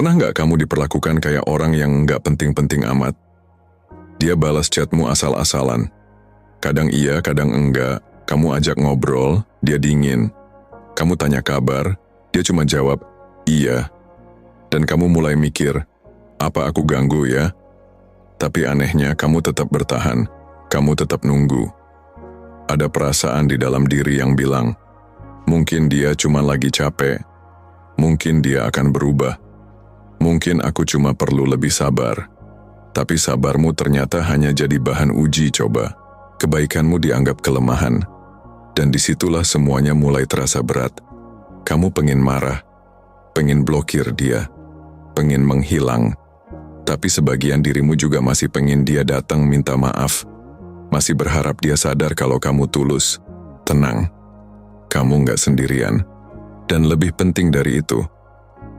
Pernah nggak kamu diperlakukan kayak orang yang nggak penting-penting amat? Dia balas chatmu asal-asalan. Kadang iya, kadang enggak. Kamu ajak ngobrol, dia dingin. Kamu tanya kabar, dia cuma jawab, iya. Dan kamu mulai mikir, apa aku ganggu ya? Tapi anehnya kamu tetap bertahan, kamu tetap nunggu. Ada perasaan di dalam diri yang bilang, mungkin dia cuma lagi capek, mungkin dia akan berubah, mungkin aku cuma perlu lebih sabar. Tapi sabarmu ternyata hanya jadi bahan uji coba. Kebaikanmu dianggap kelemahan. Dan disitulah semuanya mulai terasa berat. Kamu pengen marah, pengen blokir dia, pengen menghilang. Tapi sebagian dirimu juga masih pengen dia datang minta maaf. Masih berharap dia sadar kalau kamu tulus. Tenang, kamu nggak sendirian. Dan lebih penting dari itu,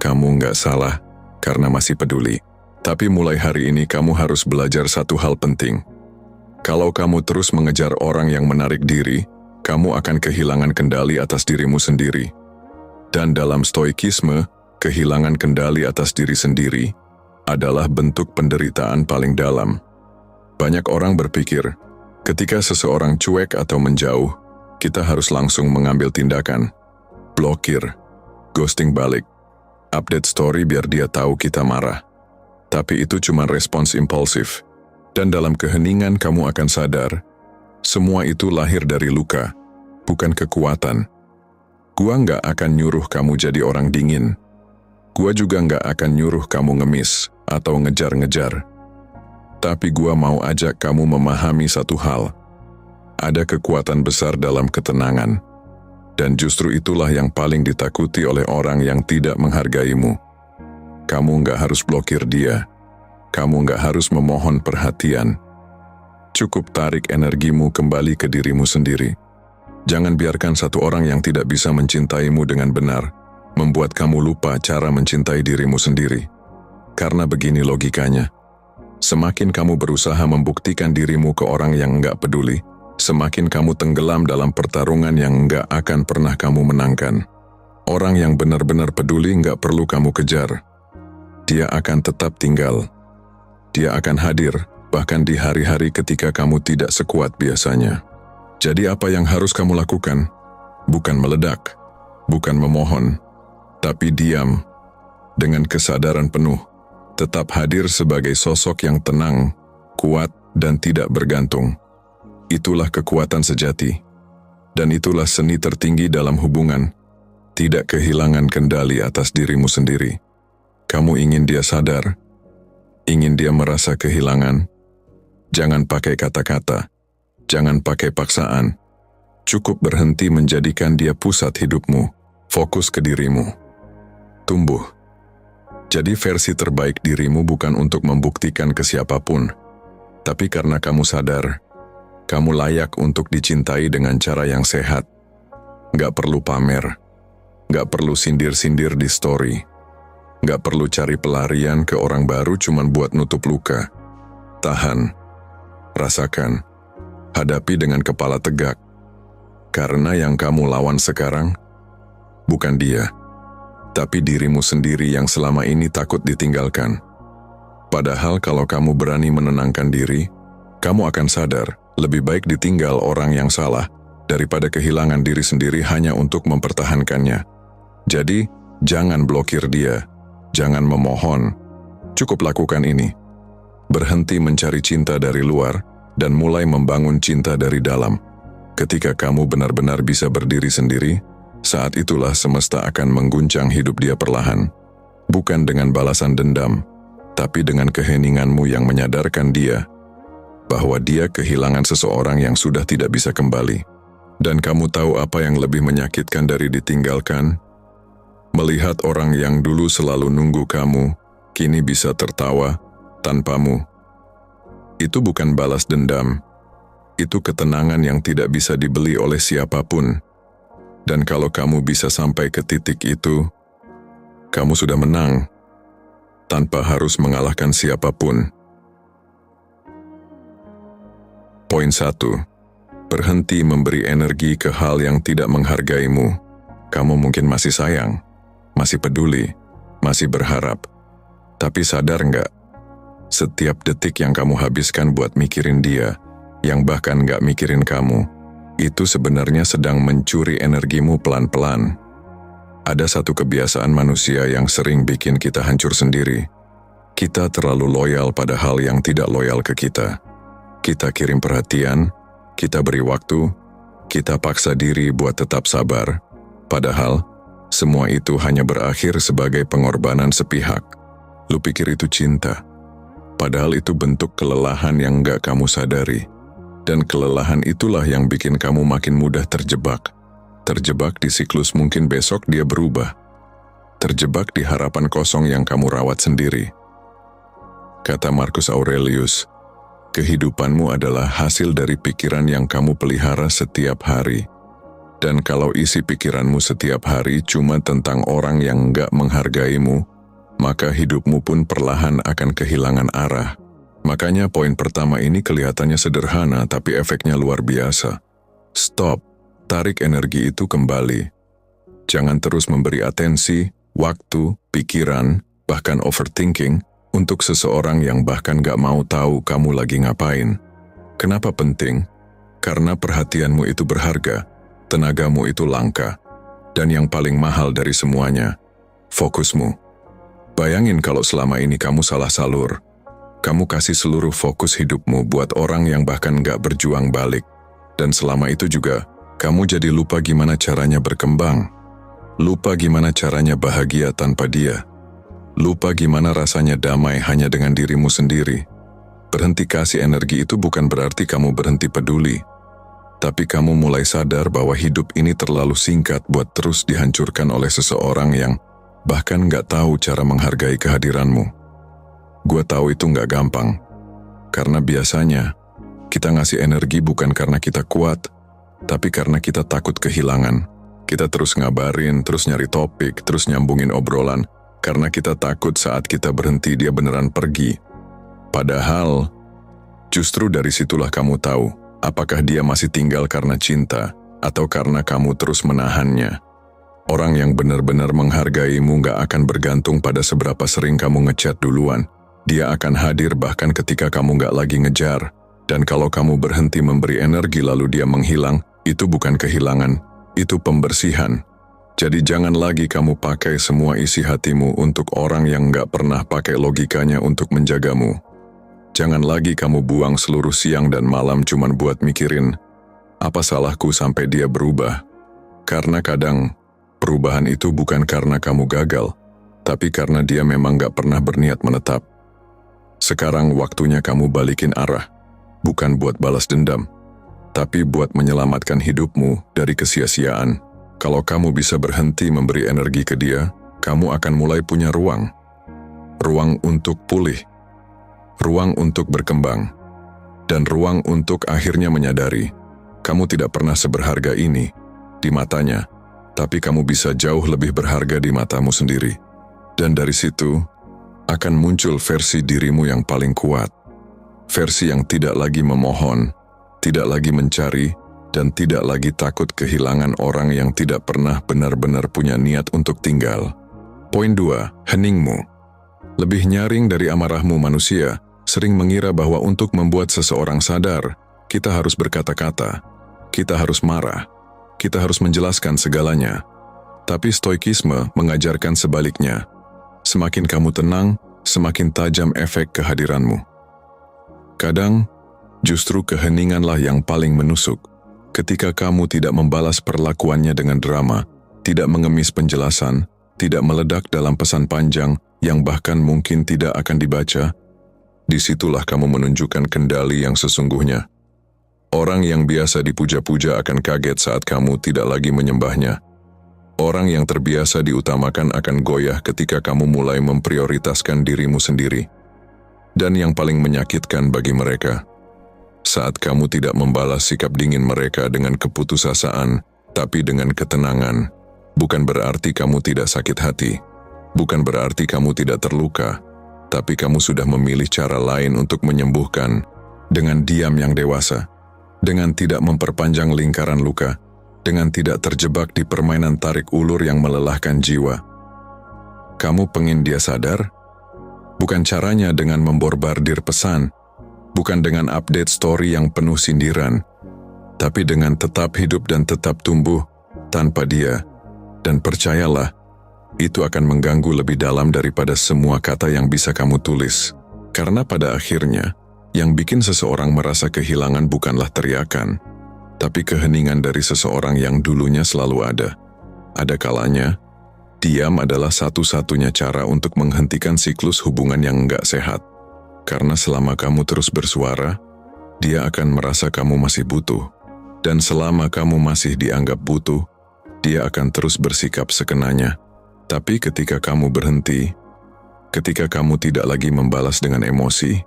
kamu nggak salah karena masih peduli. Tapi mulai hari ini kamu harus belajar satu hal penting. Kalau kamu terus mengejar orang yang menarik diri, kamu akan kehilangan kendali atas dirimu sendiri. Dan dalam stoikisme, kehilangan kendali atas diri sendiri adalah bentuk penderitaan paling dalam. Banyak orang berpikir, ketika seseorang cuek atau menjauh, kita harus langsung mengambil tindakan. Blokir, ghosting balik, update story biar dia tahu kita marah. Tapi itu cuma respons impulsif. Dan dalam keheningan kamu akan sadar, semua itu lahir dari luka, bukan kekuatan. Gua nggak akan nyuruh kamu jadi orang dingin. Gua juga nggak akan nyuruh kamu ngemis atau ngejar-ngejar. Tapi gua mau ajak kamu memahami satu hal. Ada kekuatan besar dalam ketenangan. Dan justru itulah yang paling ditakuti oleh orang yang tidak menghargaimu. Kamu nggak harus blokir dia. Kamu nggak harus memohon perhatian. Cukup tarik energimu kembali ke dirimu sendiri. Jangan biarkan satu orang yang tidak bisa mencintaimu dengan benar membuat kamu lupa cara mencintai dirimu sendiri. Karena begini logikanya. Semakin kamu berusaha membuktikan dirimu ke orang yang nggak peduli, semakin kamu tenggelam dalam pertarungan yang nggak akan pernah kamu menangkan. Orang yang benar-benar peduli nggak perlu kamu kejar. Dia akan tetap tinggal. Dia akan hadir, bahkan di hari-hari ketika kamu tidak sekuat biasanya. Jadi apa yang harus kamu lakukan? Bukan meledak, bukan memohon, tapi diam, dengan kesadaran penuh. Tetap hadir sebagai sosok yang tenang, kuat, dan tidak bergantung. Itulah kekuatan sejati. Dan itulah seni tertinggi dalam hubungan. Tidak kehilangan kendali atas dirimu sendiri. Kamu ingin dia sadar, ingin dia merasa kehilangan. Jangan pakai kata-kata, jangan pakai paksaan. Cukup berhenti menjadikan dia pusat hidupmu. Fokus ke dirimu. Tumbuh. Jadi versi terbaik dirimu bukan untuk membuktikan ke siapapun, tapi karena kamu sadar, kamu layak untuk dicintai dengan cara yang sehat. Nggak perlu pamer, nggak perlu sindir-sindir di story. Nggak perlu cari pelarian ke orang baru cuman buat nutup luka. Tahan, rasakan, hadapi dengan kepala tegak. Karena yang kamu lawan sekarang, bukan dia, tapi dirimu sendiri yang selama ini takut ditinggalkan. Padahal kalau kamu berani menenangkan diri, kamu akan sadar, lebih baik ditinggal orang yang salah, daripada kehilangan diri sendiri hanya untuk mempertahankannya. Jadi, jangan blokir dia. Jangan memohon, cukup lakukan ini. Berhenti mencari cinta dari luar dan mulai membangun cinta dari dalam. Ketika kamu benar-benar bisa berdiri sendiri, saat itulah semesta akan mengguncang hidup dia perlahan. Bukan dengan balasan dendam, tapi dengan keheninganmu yang menyadarkan dia bahwa dia kehilangan seseorang yang sudah tidak bisa kembali. Dan kamu tahu apa yang lebih menyakitkan dari ditinggalkan? Melihat orang yang dulu selalu nunggu kamu, kini bisa tertawa tanpamu. Itu bukan balas dendam. Itu ketenangan yang tidak bisa dibeli oleh siapapun. Dan kalau kamu bisa sampai ke titik itu, kamu sudah menang, tanpa harus mengalahkan siapapun. Poin 1. Berhenti memberi energi ke hal yang tidak menghargaimu. Kamu mungkin masih sayang, masih peduli, masih berharap, Tapi sadar nggak? Setiap detik yang kamu habiskan buat mikirin dia, yang bahkan nggak mikirin kamu, itu sebenarnya sedang mencuri energimu pelan-pelan. Ada satu kebiasaan manusia yang sering bikin kita hancur sendiri. Kita terlalu loyal pada hal yang tidak loyal ke kita. Kita kirim perhatian, kita beri waktu, kita paksa diri buat tetap sabar. Padahal, semua itu hanya berakhir sebagai pengorbanan sepihak. Lu pikir itu cinta. Padahal itu bentuk kelelahan yang nggak kamu sadari. Dan kelelahan itulah yang bikin kamu makin mudah terjebak. Terjebak di siklus mungkin besok dia berubah. Terjebak di harapan kosong yang kamu rawat sendiri. Kata Marcus Aurelius, kehidupanmu adalah hasil dari pikiran yang kamu pelihara setiap hari. Dan kalau isi pikiranmu setiap hari cuma tentang orang yang nggak menghargaimu, maka hidupmu pun perlahan akan kehilangan arah. Makanya poin pertama ini kelihatannya sederhana tapi efeknya luar biasa. Stop. Tarik energi itu kembali. Jangan terus memberi atensi, waktu, pikiran, bahkan overthinking untuk seseorang yang bahkan gak mau tahu kamu lagi ngapain. Kenapa penting? Karena perhatianmu itu berharga, tenagamu itu langka, dan yang paling mahal dari semuanya, fokusmu. Bayangin kalau selama ini kamu salah salur. Kamu kasih seluruh fokus hidupmu buat orang yang bahkan gak berjuang balik. Dan selama itu juga, kamu jadi lupa gimana caranya berkembang. Lupa gimana caranya bahagia tanpa dia. Lupa gimana rasanya damai hanya dengan dirimu sendiri. Berhenti kasih energi itu bukan berarti kamu berhenti peduli. Tapi kamu mulai sadar bahwa hidup ini terlalu singkat buat terus dihancurkan oleh seseorang yang bahkan gak tahu cara menghargai kehadiranmu. Gua tahu itu gak gampang. Karena biasanya, kita ngasih energi bukan karena kita kuat, tapi karena kita takut kehilangan. Kita terus ngabarin, terus nyari topik, terus nyambungin obrolan. Karena kita takut saat kita berhenti dia beneran pergi. Padahal, justru dari situlah kamu tahu, apakah dia masih tinggal karena cinta, atau karena kamu terus menahannya. Orang yang benar-benar menghargaimu gak akan bergantung pada seberapa sering kamu ngechat duluan. Dia akan hadir bahkan ketika kamu gak lagi ngejar. Dan kalau kamu berhenti memberi energi lalu dia menghilang, itu bukan kehilangan, itu pembersihan. Jadi jangan lagi kamu pakai semua isi hatimu untuk orang yang gak pernah pakai logikanya untuk menjagamu. Jangan lagi kamu buang seluruh siang dan malam cuman buat mikirin, apa salahku sampai dia berubah? Karena kadang, perubahan itu bukan karena kamu gagal, tapi karena dia memang gak pernah berniat menetap. Sekarang waktunya kamu balikin arah, bukan buat balas dendam, tapi buat menyelamatkan hidupmu dari kesia-siaan. Kalau kamu bisa berhenti memberi energi ke dia, kamu akan mulai punya ruang. Ruang untuk pulih, ruang untuk berkembang, dan ruang untuk akhirnya menyadari, kamu tidak pernah seberharga ini di matanya, tapi kamu bisa jauh lebih berharga di matamu sendiri. Dan dari situ, akan muncul versi dirimu yang paling kuat. Versi yang tidak lagi memohon, tidak lagi mencari, dan tidak lagi takut kehilangan orang yang tidak pernah benar-benar punya niat untuk tinggal. Poin 2, heningmu. Lebih nyaring dari amarahmu manusia, sering mengira bahwa untuk membuat seseorang sadar, kita harus berkata-kata, kita harus marah, kita harus menjelaskan segalanya. Tapi stoikisme mengajarkan sebaliknya. Semakin kamu tenang, semakin tajam efek kehadiranmu. Kadang, justru keheninganlah yang paling menusuk. Ketika kamu tidak membalas perlakuannya dengan drama, tidak mengemis penjelasan, tidak meledak dalam pesan panjang yang bahkan mungkin tidak akan dibaca, disitulah kamu menunjukkan kendali yang sesungguhnya. Orang yang biasa dipuja-puja akan kaget saat kamu tidak lagi menyembahnya. Orang yang terbiasa diutamakan akan goyah ketika kamu mulai memprioritaskan dirimu sendiri. Dan yang paling menyakitkan bagi mereka, saat kamu tidak membalas sikap dingin mereka dengan keputusasaan, tapi dengan ketenangan, bukan berarti kamu tidak sakit hati, bukan berarti kamu tidak terluka, tapi kamu sudah memilih cara lain untuk menyembuhkan, dengan diam yang dewasa, dengan tidak memperpanjang lingkaran luka, dengan tidak terjebak di permainan tarik ulur yang melelahkan jiwa. Kamu pengen dia sadar? Bukan caranya dengan memborbardir pesan, bukan dengan update story yang penuh sindiran, tapi dengan tetap hidup dan tetap tumbuh tanpa dia. Dan percayalah, itu akan mengganggu lebih dalam daripada semua kata yang bisa kamu tulis. Karena pada akhirnya, yang bikin seseorang merasa kehilangan bukanlah teriakan, tapi keheningan dari seseorang yang dulunya selalu ada. Ada kalanya, diam adalah satu-satunya cara untuk menghentikan siklus hubungan yang enggak sehat. Karena selama kamu terus bersuara, dia akan merasa kamu masih butuh. Dan selama kamu masih dianggap butuh, dia akan terus bersikap sekenanya. Tapi ketika kamu berhenti, ketika kamu tidak lagi membalas dengan emosi,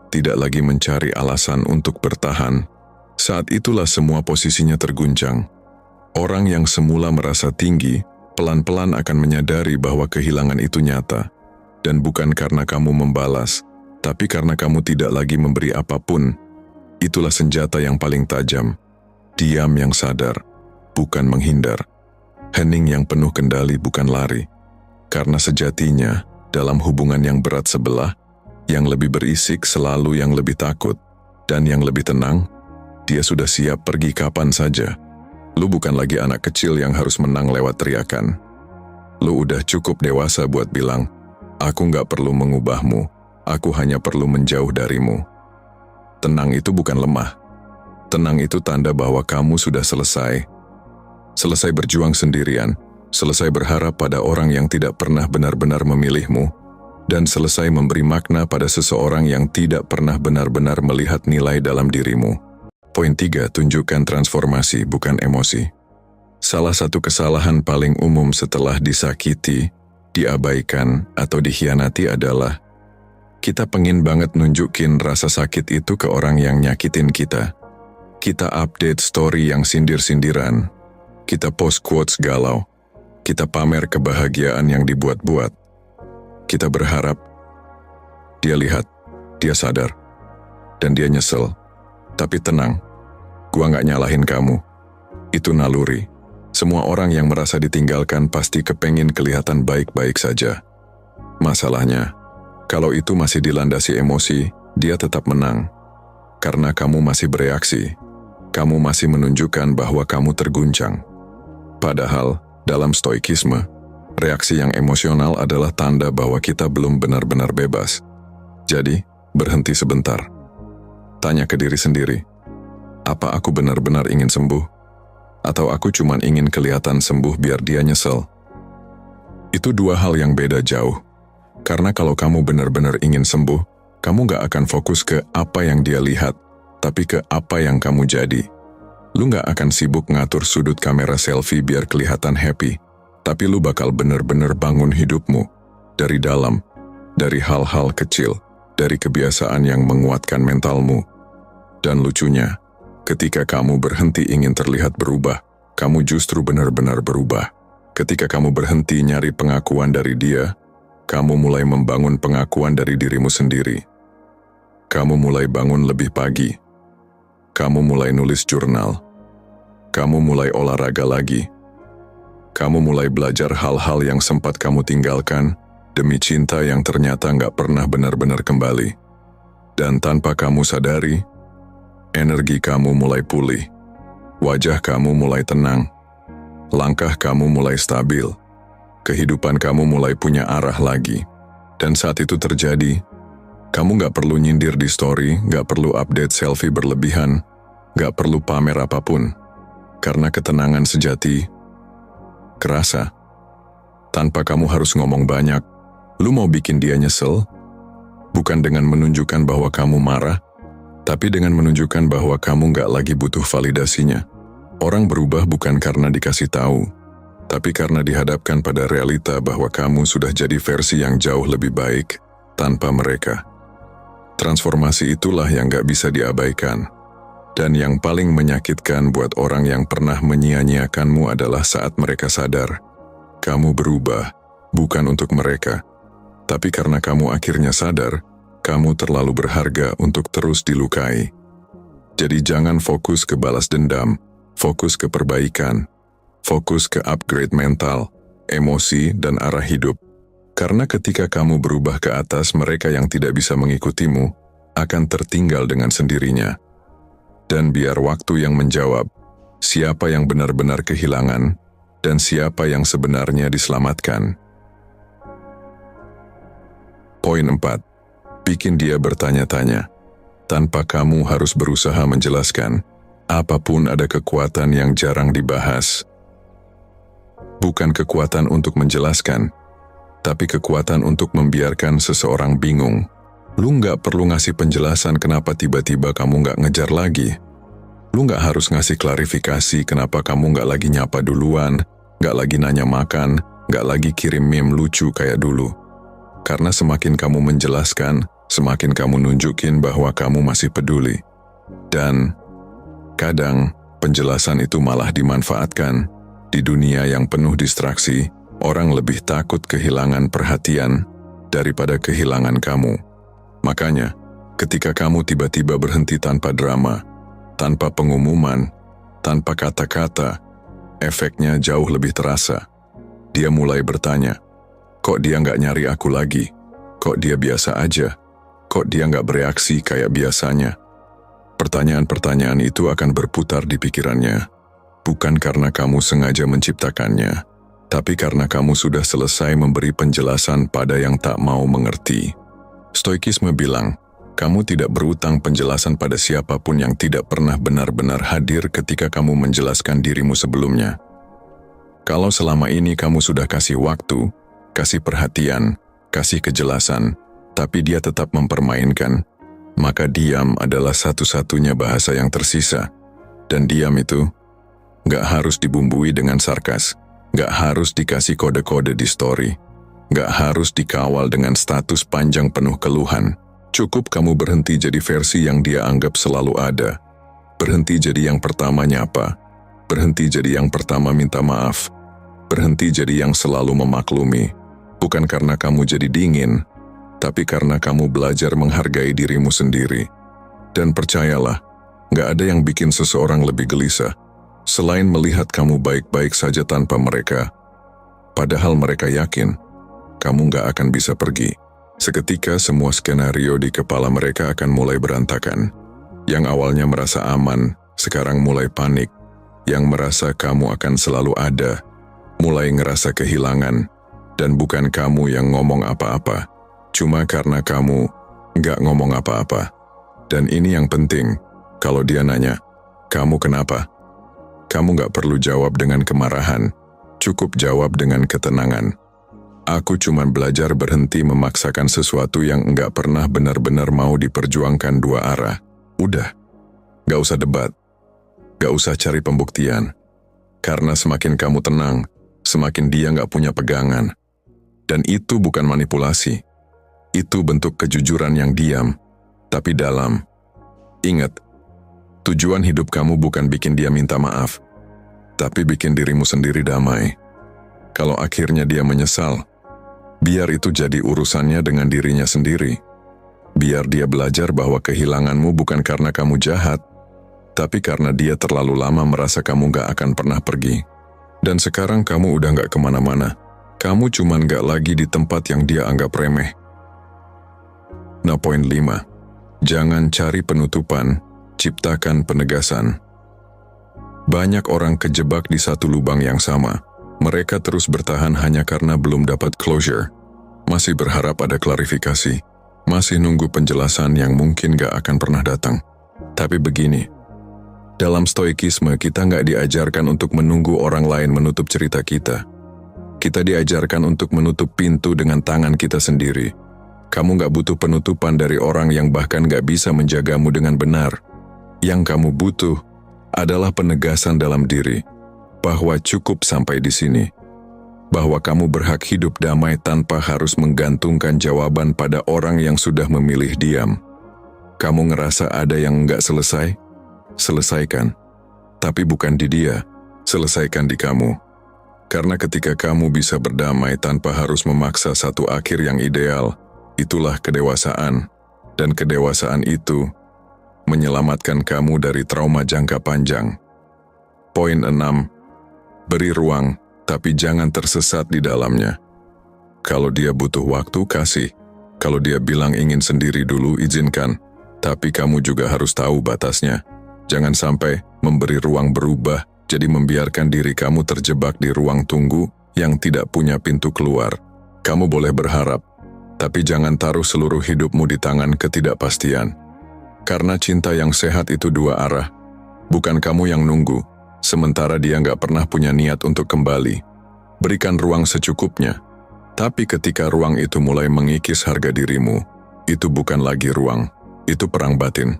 tidak lagi mencari alasan untuk bertahan, saat itulah semua posisinya terguncang. Orang yang semula merasa tinggi, pelan-pelan akan menyadari bahwa kehilangan itu nyata. Dan bukan karena kamu membalas, tapi karena kamu tidak lagi memberi apapun. Itulah senjata yang paling tajam. Diam yang sadar, bukan menghindar. Hening yang penuh kendali, bukan lari. Karena sejatinya, dalam hubungan yang berat sebelah, yang lebih berisik selalu yang lebih takut, dan yang lebih tenang, dia sudah siap pergi kapan saja. Lu bukan lagi anak kecil yang harus menang lewat teriakan. Lu udah cukup dewasa buat bilang, aku gak perlu mengubahmu, aku hanya perlu menjauh darimu. Tenang itu bukan lemah. Tenang itu tanda bahwa kamu sudah selesai. Selesai berjuang sendirian, selesai berharap pada orang yang tidak pernah benar-benar memilihmu, dan selesai memberi makna pada seseorang yang tidak pernah benar-benar melihat nilai dalam dirimu. Poin 3, tunjukkan transformasi, bukan emosi. Salah satu kesalahan paling umum setelah disakiti, diabaikan, atau dikhianati adalah kita pengen banget nunjukin rasa sakit itu ke orang yang nyakitin kita. Kita update story yang sindir-sindiran. Kita post quotes galau. Kita pamer kebahagiaan yang dibuat-buat. Kita berharap dia lihat, dia sadar, dan dia nyesel. Tapi tenang, gua gak nyalahin kamu. Itu naluri. Semua orang yang merasa ditinggalkan pasti kepengin kelihatan baik-baik saja. Masalahnya, kalau itu masih dilandasi emosi, dia tetap menang. Karena kamu masih bereaksi, kamu masih menunjukkan bahwa kamu terguncang. Padahal, dalam stoikisme, reaksi yang emosional adalah tanda bahwa kita belum benar-benar bebas. Jadi, berhenti sebentar. Tanya ke diri sendiri, apa aku benar-benar ingin sembuh? Atau aku cuma ingin kelihatan sembuh biar dia nyesel? Itu dua hal yang beda jauh. Karena kalau kamu benar-benar ingin sembuh, kamu gak akan fokus ke apa yang dia lihat, tapi ke apa yang kamu jadi. Lu gak akan sibuk ngatur sudut kamera selfie biar kelihatan happy, tapi lu bakal benar-benar bangun hidupmu dari dalam, dari hal-hal kecil, dari kebiasaan yang menguatkan mentalmu. Dan lucunya, ketika kamu berhenti ingin terlihat berubah, kamu justru benar-benar berubah. Ketika kamu berhenti nyari pengakuan dari dia, kamu mulai membangun pengakuan dari dirimu sendiri. Kamu mulai bangun lebih pagi. Kamu mulai nulis jurnal. Kamu mulai olahraga lagi. Kamu mulai belajar hal-hal yang sempat kamu tinggalkan demi cinta yang ternyata nggak pernah benar-benar kembali. Dan tanpa kamu sadari, energi kamu mulai pulih. Wajah kamu mulai tenang. Langkah kamu mulai stabil. Kehidupan kamu mulai punya arah lagi. Dan saat itu terjadi, kamu nggak perlu nyindir di story, nggak perlu update selfie berlebihan, nggak perlu pamer apapun. Karena ketenangan sejati kerasa. Tanpa kamu harus ngomong banyak, lu mau bikin dia nyesel? Bukan dengan menunjukkan bahwa kamu marah, tapi dengan menunjukkan bahwa kamu gak lagi butuh validasinya. Orang berubah bukan karena dikasih tahu, tapi karena dihadapkan pada realita bahwa kamu sudah jadi versi yang jauh lebih baik tanpa mereka. Transformasi itulah yang gak bisa diabaikan. Dan yang paling menyakitkan buat orang yang pernah menyia-nyiakanmu adalah saat mereka sadar, kamu berubah, bukan untuk mereka. Tapi karena kamu akhirnya sadar, kamu terlalu berharga untuk terus dilukai. Jadi jangan fokus ke balas dendam, fokus ke perbaikan, fokus ke upgrade mental, emosi, dan arah hidup. Karena ketika kamu berubah ke atas, mereka yang tidak bisa mengikutimu akan tertinggal dengan sendirinya. Dan biar waktu yang menjawab siapa yang benar-benar kehilangan dan siapa yang sebenarnya diselamatkan. Poin 4. Bikin dia bertanya-tanya. Tanpa kamu harus berusaha menjelaskan, apapun ada kekuatan yang jarang dibahas. Bukan kekuatan untuk menjelaskan, tapi kekuatan untuk membiarkan seseorang bingung. Lu nggak perlu ngasih penjelasan kenapa tiba-tiba kamu nggak ngejar lagi. Lu nggak harus ngasih klarifikasi kenapa kamu nggak lagi nyapa duluan, nggak lagi nanya makan, nggak lagi kirim meme lucu kayak dulu. Karena semakin kamu menjelaskan, semakin kamu nunjukin bahwa kamu masih peduli. Dan kadang penjelasan itu malah dimanfaatkan. Di dunia yang penuh distraksi, orang lebih takut kehilangan perhatian daripada kehilangan kamu. Makanya, ketika kamu tiba-tiba berhenti tanpa drama, tanpa pengumuman, tanpa kata-kata, efeknya jauh lebih terasa. Dia mulai bertanya, kok dia nggak nyari aku lagi? Kok dia biasa aja? Kok dia nggak bereaksi kayak biasanya? Pertanyaan-pertanyaan itu akan berputar di pikirannya. Bukan karena kamu sengaja menciptakannya, tapi karena kamu sudah selesai memberi penjelasan pada yang tak mau mengerti. Stoikisme bilang, kamu tidak berutang penjelasan pada siapapun yang tidak pernah benar-benar hadir ketika kamu menjelaskan dirimu sebelumnya. Kalau selama ini kamu sudah kasih waktu, kasih perhatian, kasih kejelasan, tapi dia tetap mempermainkan, maka diam adalah satu-satunya bahasa yang tersisa. Dan diam itu nggak harus dibumbui dengan sarkas, nggak harus dikasih kode-kode di story, nggak harus dikawal dengan status panjang penuh keluhan. Cukup kamu berhenti jadi versi yang dia anggap selalu ada. Berhenti jadi yang pertama nyapa, berhenti jadi yang pertama minta maaf, berhenti jadi yang selalu memaklumi. Bukan karena kamu jadi dingin, tapi karena kamu belajar menghargai dirimu sendiri. Dan percayalah, nggak ada yang bikin seseorang lebih gelisah selain melihat kamu baik-baik saja tanpa mereka. Padahal mereka yakin, kamu nggak akan bisa pergi. Seketika semua skenario di kepala mereka akan mulai berantakan. Yang awalnya merasa aman, sekarang mulai panik. Yang merasa kamu akan selalu ada, mulai ngerasa kehilangan. Dan bukan kamu yang ngomong apa-apa, cuma karena kamu nggak ngomong apa-apa. Dan ini yang penting, kalau dia nanya, kamu kenapa? Kamu gak perlu jawab dengan kemarahan, cukup jawab dengan ketenangan. Aku cuma belajar berhenti memaksakan sesuatu yang enggak pernah benar-benar mau diperjuangkan dua arah. Udah, gak usah debat, gak usah cari pembuktian. Karena semakin kamu tenang, semakin dia gak punya pegangan. Dan itu bukan manipulasi, itu bentuk kejujuran yang diam, tapi dalam. Ingat, tujuan hidup kamu bukan bikin dia minta maaf, tapi bikin dirimu sendiri damai. Kalau akhirnya dia menyesal, biar itu jadi urusannya dengan dirinya sendiri. Biar dia belajar bahwa kehilanganmu bukan karena kamu jahat, tapi karena dia terlalu lama merasa kamu gak akan pernah pergi. Dan sekarang kamu udah gak kemana-mana. Kamu cuman gak lagi di tempat yang dia anggap remeh. Nah, poin 5. Jangan cari penutupan, ciptakan penegasan. Banyak orang kejebak di satu lubang yang sama. Mereka terus bertahan hanya karena belum dapat closure. Masih berharap ada klarifikasi. Masih nunggu penjelasan yang mungkin gak akan pernah datang. Tapi begini, dalam stoikisme kita gak diajarkan untuk menunggu orang lain menutup cerita kita. Kita diajarkan untuk menutup pintu dengan tangan kita sendiri. Kamu gak butuh penutupan dari orang yang bahkan gak bisa menjagamu dengan benar. Yang kamu butuh adalah penegasan dalam diri, bahwa cukup sampai di sini. Bahwa kamu berhak hidup damai tanpa harus menggantungkan jawaban pada orang yang sudah memilih diam. Kamu ngerasa ada yang gak selesai? Selesaikan. Tapi bukan di dia, selesaikan di kamu. Karena ketika kamu bisa berdamai tanpa harus memaksa satu akhir yang ideal, itulah kedewasaan, dan kedewasaan itu menyelamatkan kamu dari trauma jangka panjang. Poin 6. Beri ruang, tapi jangan tersesat di dalamnya. Kalau dia butuh waktu, kasih. Kalau dia bilang ingin sendiri dulu, izinkan. Tapi kamu juga harus tahu batasnya. Jangan sampai memberi ruang berubah, jadi membiarkan diri kamu terjebak di ruang tunggu yang tidak punya pintu keluar. Kamu boleh berharap, tapi jangan taruh seluruh hidupmu di tangan ketidakpastian. Karena cinta yang sehat itu dua arah. Bukan kamu yang nunggu, sementara dia nggak pernah punya niat untuk kembali. Berikan ruang secukupnya. Tapi ketika ruang itu mulai mengikis harga dirimu, itu bukan lagi ruang, itu perang batin.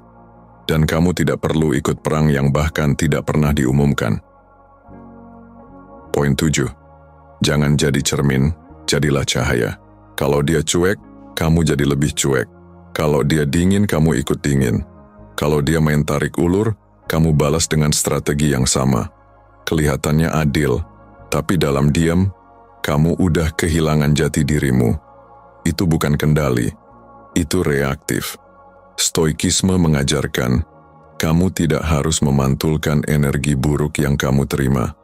Dan kamu tidak perlu ikut perang yang bahkan tidak pernah diumumkan. Poin 7. Jangan jadi cermin, jadilah cahaya. Kalau dia cuek, kamu jadi lebih cuek. Kalau dia dingin, kamu ikut dingin. Kalau dia main tarik ulur, kamu balas dengan strategi yang sama. Kelihatannya adil, tapi dalam diam, kamu udah kehilangan jati dirimu. Itu bukan kendali, itu reaktif. Stoikisme mengajarkan, kamu tidak harus memantulkan energi buruk yang kamu terima.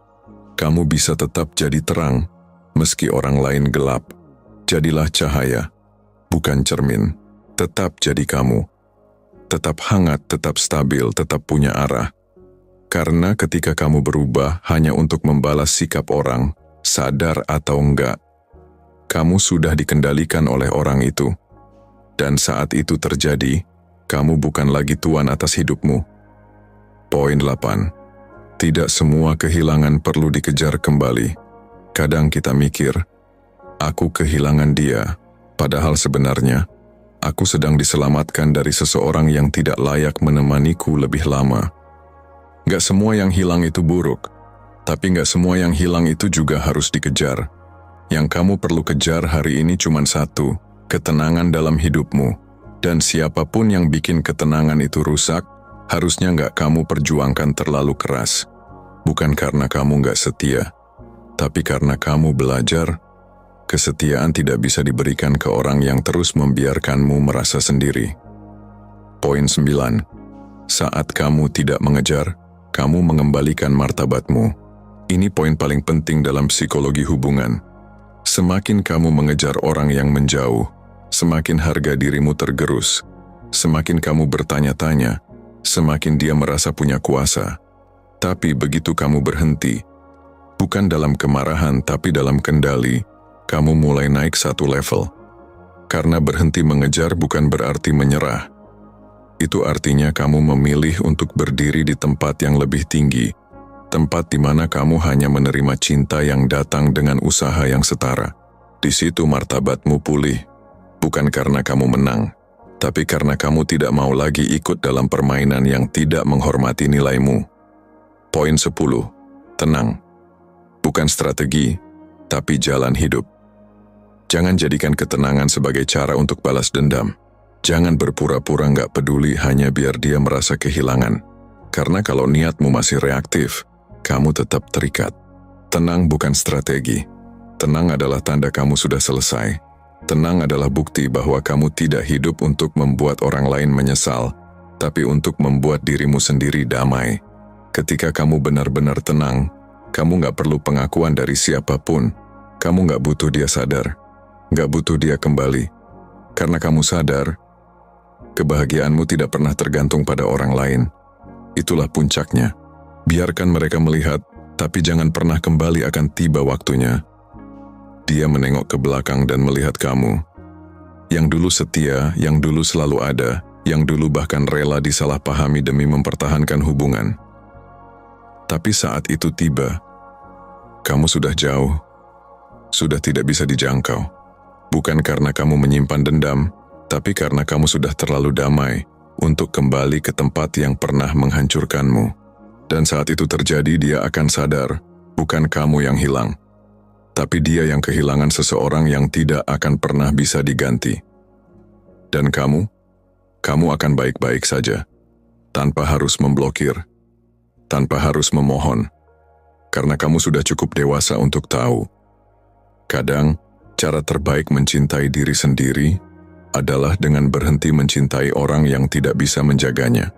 Kamu bisa tetap jadi terang, meski orang lain gelap. Jadilah cahaya, bukan cermin. Tetap jadi kamu. Tetap hangat, tetap stabil, tetap punya arah. Karena ketika kamu berubah hanya untuk membalas sikap orang, sadar atau enggak, kamu sudah dikendalikan oleh orang itu. Dan saat itu terjadi, kamu bukan lagi tuan atas hidupmu. Poin 8. Tidak semua kehilangan perlu dikejar kembali. Kadang kita mikir, aku kehilangan dia, padahal sebenarnya, aku sedang diselamatkan dari seseorang yang tidak layak menemaniku lebih lama. Gak semua yang hilang itu buruk, tapi gak semua yang hilang itu juga harus dikejar. Yang kamu perlu kejar hari ini cuma satu, ketenangan dalam hidupmu. Dan siapapun yang bikin ketenangan itu rusak, harusnya gak kamu perjuangkan terlalu keras. Bukan karena kamu gak setia, tapi karena kamu belajar, kesetiaan tidak bisa diberikan ke orang yang terus membiarkanmu merasa sendiri. Poin 9. Saat kamu tidak mengejar, kamu mengembalikan martabatmu. Ini poin paling penting dalam psikologi hubungan. Semakin kamu mengejar orang yang menjauh, semakin harga dirimu tergerus. Semakin kamu bertanya-tanya, semakin dia merasa punya kuasa. Tapi begitu kamu berhenti, bukan dalam kemarahan tapi dalam kendali, kamu mulai naik satu level. Karena berhenti mengejar bukan berarti menyerah. Itu artinya kamu memilih untuk berdiri di tempat yang lebih tinggi, tempat di mana kamu hanya menerima cinta yang datang dengan usaha yang setara. Di situ martabatmu pulih, bukan karena kamu menang, tapi karena kamu tidak mau lagi ikut dalam permainan yang tidak menghormati nilaimu. Poin 10. Tenang. Bukan strategi, tapi jalan hidup. Jangan jadikan ketenangan sebagai cara untuk balas dendam. Jangan berpura-pura nggak peduli hanya biar dia merasa kehilangan. Karena kalau niatmu masih reaktif, kamu tetap terikat. Tenang bukan strategi. Tenang adalah tanda kamu sudah selesai. Tenang adalah bukti bahwa kamu tidak hidup untuk membuat orang lain menyesal, tapi untuk membuat dirimu sendiri damai. Ketika kamu benar-benar tenang, kamu nggak perlu pengakuan dari siapapun. Kamu nggak butuh dia sadar, nggak butuh dia kembali. Karena kamu sadar, kebahagiaanmu tidak pernah tergantung pada orang lain. Itulah puncaknya. Biarkan mereka melihat, tapi jangan pernah kembali akan tiba waktunya. Dia menengok ke belakang dan melihat kamu. Yang dulu setia, yang dulu selalu ada, yang dulu bahkan rela disalahpahami demi mempertahankan hubungan. Tapi saat itu tiba, kamu sudah jauh, sudah tidak bisa dijangkau. Bukan karena kamu menyimpan dendam, tapi karena kamu sudah terlalu damai untuk kembali ke tempat yang pernah menghancurkanmu. Dan saat itu terjadi, dia akan sadar, bukan kamu yang hilang, tapi dia yang kehilangan seseorang yang tidak akan pernah bisa diganti. Dan kamu akan baik-baik saja, tanpa harus memblokir, tanpa harus memohon, karena kamu sudah cukup dewasa untuk tahu. Kadang, cara terbaik mencintai diri sendiri adalah dengan berhenti mencintai orang yang tidak bisa menjaganya.